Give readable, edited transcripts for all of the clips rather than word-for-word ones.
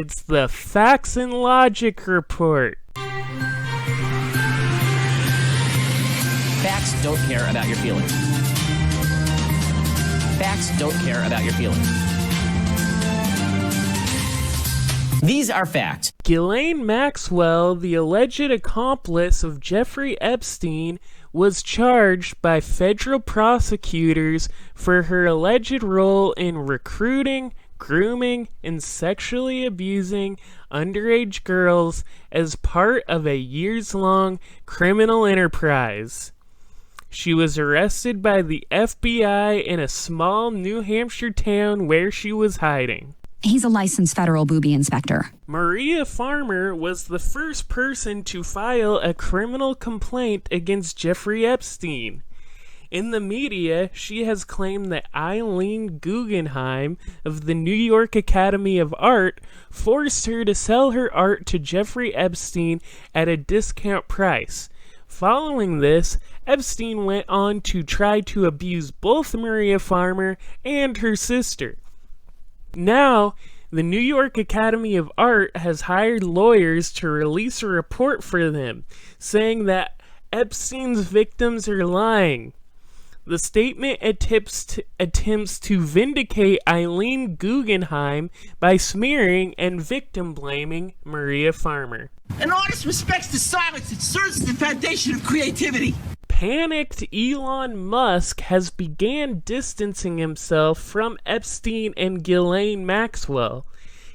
It's the Facts and Logic Report. Facts don't care about your feelings. Facts don't care about your feelings. These are facts. Ghislaine Maxwell, the alleged accomplice of Jeffrey Epstein, was charged by federal prosecutors for her alleged role in recruiting, grooming, and sexually abusing underage girls as part of a years-long criminal enterprise. She was arrested by the FBI in a small New Hampshire town where she was hiding. He's a licensed federal booby inspector. Maria Farmer was the first person to file a criminal complaint against Jeffrey Epstein. In the media, she has claimed that Eileen Guggenheim of the New York Academy of Art forced her to sell her art to Jeffrey Epstein at a discount price. Following this, Epstein went on to try to abuse both Maria Farmer and her sister. Now, the New York Academy of Art has hired lawyers to release a report for them, saying that Epstein's victims are lying. The statement attempts to vindicate Eileen Guggenheim by smearing and victim-blaming Maria Farmer. An artist respects the silence. It serves as the foundation of creativity. Panicked Elon Musk has began distancing himself from Epstein and Ghislaine Maxwell.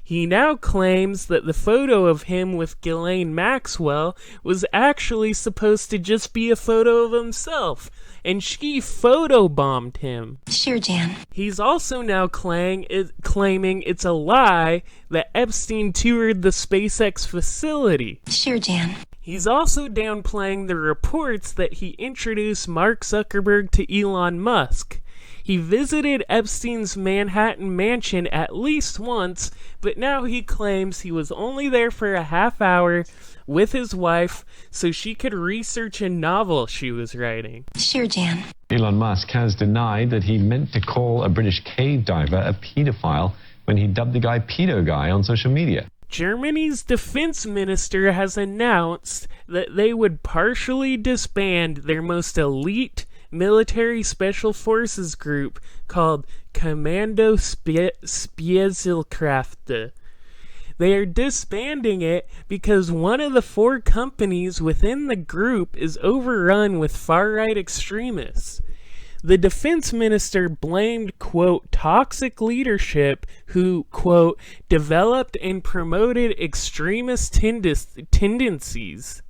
He now claims that the photo of him with Ghislaine Maxwell was actually supposed to just be a photo of himself, and she photobombed him. Sure, Jan. He's also now claiming it's a lie that Epstein toured the SpaceX facility. Sure, Jan. He's also downplaying the reports that he introduced Mark Zuckerberg to Elon Musk. He visited Epstein's Manhattan mansion at least once, but now he claims he was only there for a half hour with his wife so she could research a novel she was writing. Sure, Jan. Elon Musk has denied that he meant to call a British cave diver a pedophile when he dubbed the guy Pedo Guy on social media. Germany's defense minister has announced that they would partially disband their most elite military special forces group called Kommando Spezialkräfte. They are disbanding it because one of the 4 companies within the group is overrun with far-right extremists. The defense minister blamed, quote, toxic leadership who, quote, developed and promoted extremist tendencies.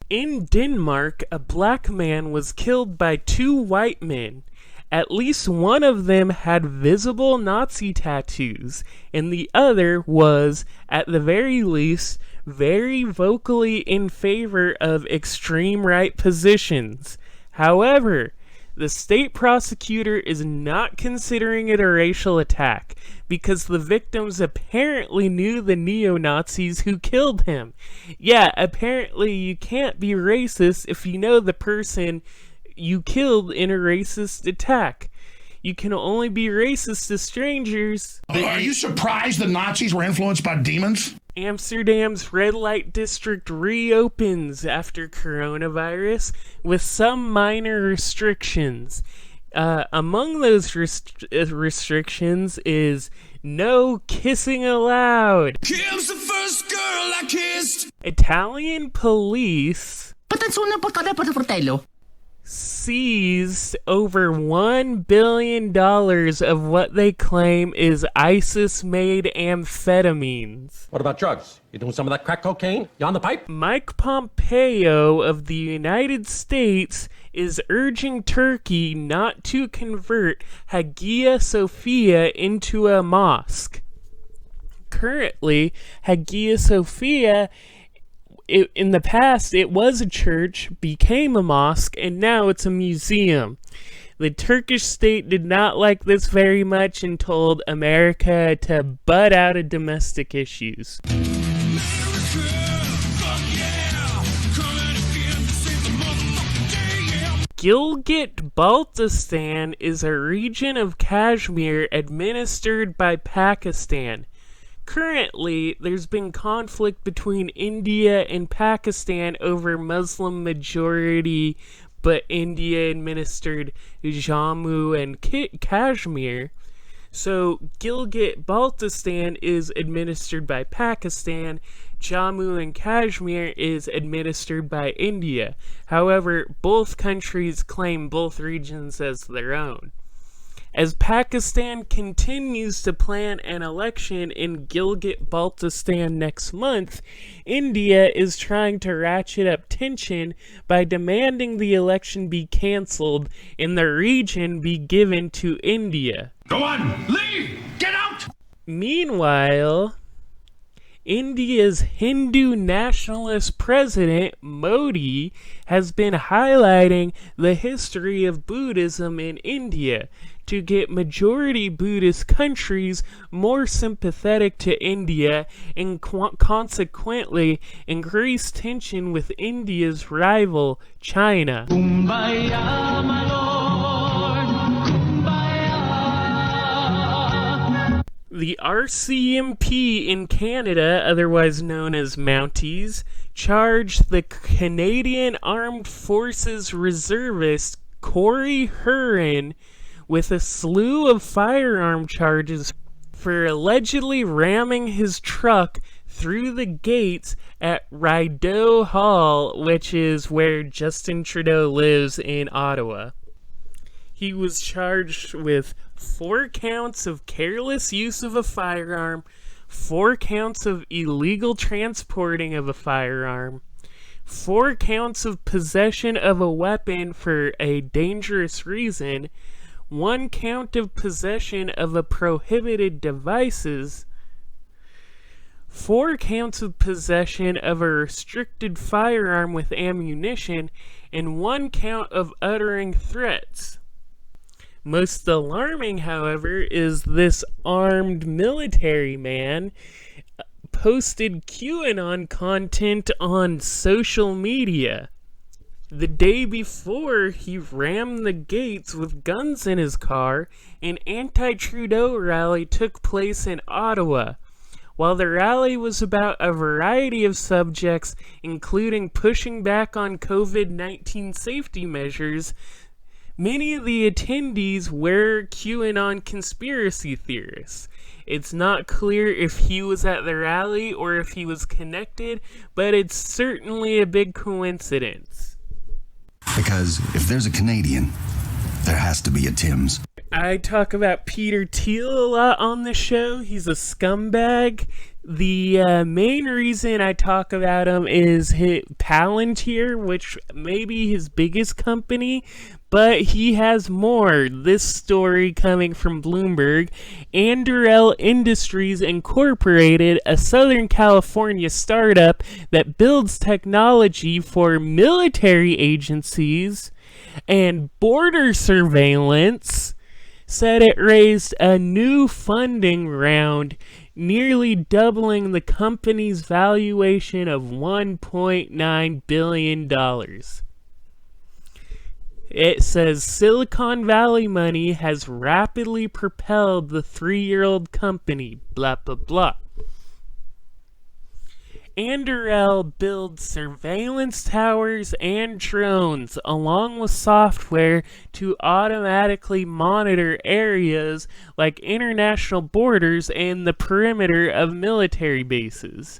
In Denmark, a black man was killed by 2 white men. At least one of them had visible Nazi tattoos, and the other was, at the very least, very vocally in favor of extreme right positions. However, the state prosecutor is not considering it a racial attack because the victims apparently knew the neo-Nazis who killed him. Yeah, apparently you can't be racist if you know the person you killed in a racist attack. You can only be racist to strangers. Are you surprised the Nazis were influenced by demons? Amsterdam's red light district reopens after coronavirus with some minor restrictions. Among those restrictions is no kissing allowed. Kim's the first girl I kissed. Italian police seized over $1 billion of what they claim is ISIS-made amphetamines. What about drugs? You doing some of that crack cocaine? You on the pipe? Mike Pompeo of the United States is urging Turkey not to convert Hagia Sophia into a mosque. Currently, Hagia Sophia, in the past, it was a church, became a mosque, and now it's a museum. The Turkish state did not like this very much and told America to butt out of domestic issues. Gilgit-Baltistan is a region of Kashmir administered by Pakistan. Currently, there's been conflict between India and Pakistan over Muslim-majority but India-administered Jammu and Kashmir. So Gilgit-Baltistan is administered by Pakistan. Jammu and Kashmir is administered by India. However, both countries claim both regions as their own. As Pakistan continues to plan an election in Gilgit-Baltistan next month, India is trying to ratchet up tension by demanding the election be cancelled and the region be given to India. Go on, leave! Get out! Meanwhile, India's Hindu nationalist president, Modi, has been highlighting the history of Buddhism in India to get majority Buddhist countries more sympathetic to India and consequently increase tension with India's rival, China. Kumbaya, my lord, kumbaya. The RCMP in Canada, otherwise known as Mounties, charged the Canadian Armed Forces reservist Corey Huron with a slew of firearm charges for allegedly ramming his truck through the gates at Rideau Hall, which is where Justin Trudeau lives in Ottawa. He was charged with 4 counts of careless use of a firearm, 4 counts of illegal transporting of a firearm, 4 counts of possession of a weapon for a dangerous reason, 1 count of possession of a prohibited devices, 4 counts of possession of a restricted firearm with ammunition, and 1 count of uttering threats. Most alarming, however, is this armed military man posted QAnon content on social media. The day before, he rammed the gates with guns in his car. An anti-Trudeau rally took place in Ottawa. While the rally was about a variety of subjects, including pushing back on COVID-19 safety measures, many of the attendees were QAnon conspiracy theorists. It's not clear if he was at the rally or if he was connected, but it's certainly a big coincidence. Because if there's a Canadian, there has to be a Tim's. I talk about Peter Thiel a lot on the show. He's a scumbag. The main reason I talk about him is Palantir, which may be his biggest company, but he has more. This story coming from Bloomberg. Anduril Industries Incorporated, a Southern California startup that builds technology for military agencies and border surveillance, said it raised a new funding round, nearly doubling the company's valuation of $1.9 billion. It says Silicon Valley money has rapidly propelled the 3-year-old company, blah, blah, blah. Anduril builds surveillance towers and drones, along with software to automatically monitor areas like international borders and the perimeter of military bases.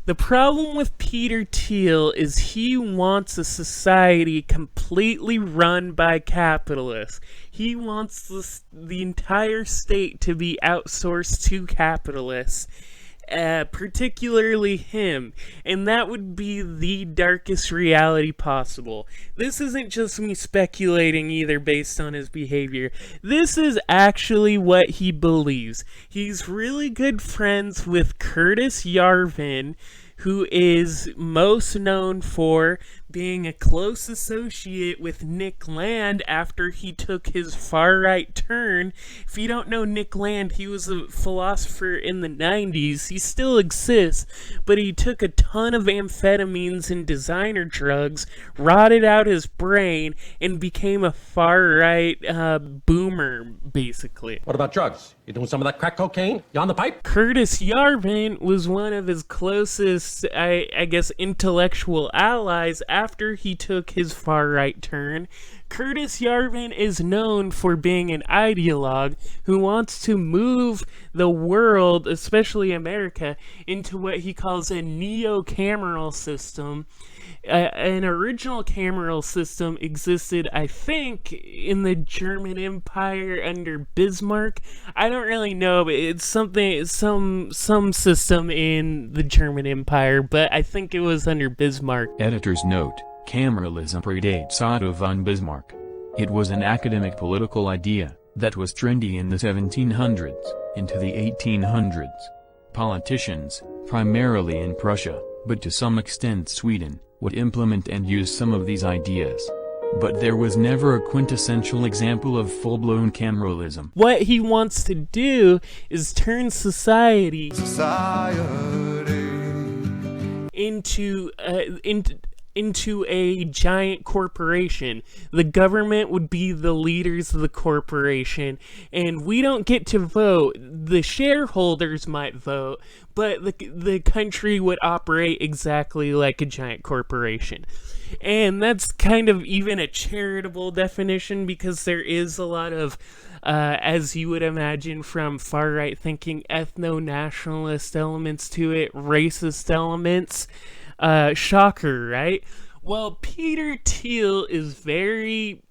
The problem with Peter Thiel is he wants a society completely run by capitalists. He wants the entire state to be outsourced to capitalists. Particularly him, and that would be the darkest reality possible. This isn't just me speculating either based on his behavior. This is actually what he believes. He's really good friends with Curtis Yarvin, who is most known for being a close associate with Nick Land after he took his far-right turn. If you don't know Nick Land, he was a philosopher in the 90s. He still exists, but he took a ton of amphetamines and designer drugs, rotted out his brain, and became a far-right boomer, basically. What about drugs? You doing some of that crack cocaine? You on the pipe? Curtis Yarvin was one of his closest, I guess, intellectual allies after he took his far-right turn. Curtis Yarvin is known for being an ideologue who wants to move the world, especially America, into what he calls a neo-cameral system. An original cameral system existed, I think, in the German Empire under Bismarck. I don't really know, but it's some system in the German Empire, but I think it was under Bismarck. Editor's note: cameralism predates Otto von Bismarck. It was an academic political idea that was trendy in the 1700s into the 1800s. Politicians, primarily in Prussia, but to some extent Sweden, would implement and use some of these ideas. But there was never a quintessential example of full-blown cameralism. What he wants to do is turn society into a giant corporation. The government would be the leaders of the corporation, and we don't get to vote. The shareholders might vote, but the country would operate exactly like a giant corporation. And that's kind of even a charitable definition, because there is a lot of, as you would imagine from far-right thinking, ethno-nationalist elements to it, racist elements. Shocker, right? Well, Peter Thiel is very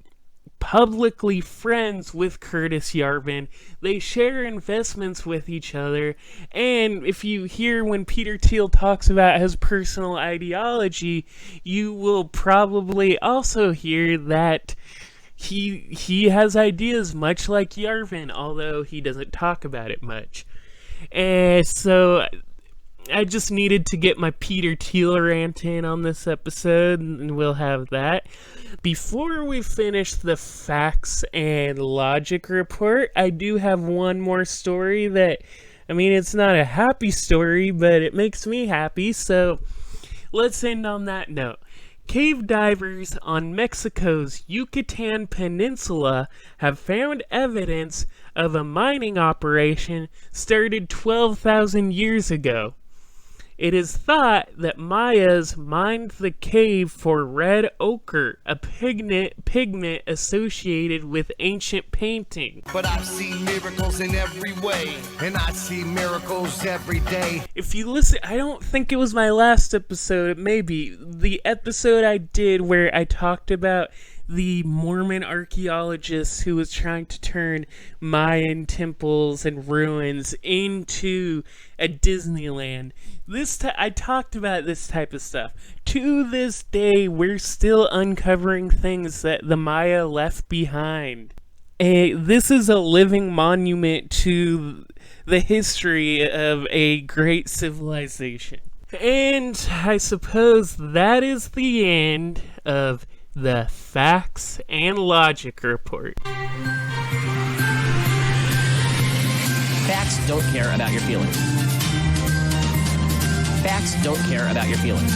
publicly friends with Curtis Yarvin. They share investments with each other, and if you hear when Peter Thiel talks about his personal ideology, you will probably also hear that he has ideas much like Yarvin, although he doesn't talk about it much. And so I just needed to get my Peter Thiel rant in on this episode, and we'll have that. Before we finish the facts and logic report, I do have one more story that, I mean, it's not a happy story, but it makes me happy, so let's end on that note. Cave divers on Mexico's Yucatan Peninsula have found evidence of a mining operation started 12,000 years ago. It is thought that Mayas mined the cave for red ochre, a pigment associated with ancient painting. But I see miracles in every way, and I see miracles every day. If you listen, I don't think it was my last episode, maybe the episode I did where I talked about the Mormon archaeologist who was trying to turn Mayan temples and ruins into a Disneyland. I talked about this type of stuff. To this day, we're still uncovering things that the Maya left behind. This is a living monument to the history of a great civilization. And I suppose that is the end of the facts and logic report. Facts don't care about your feelings. Facts don't care about your feelings.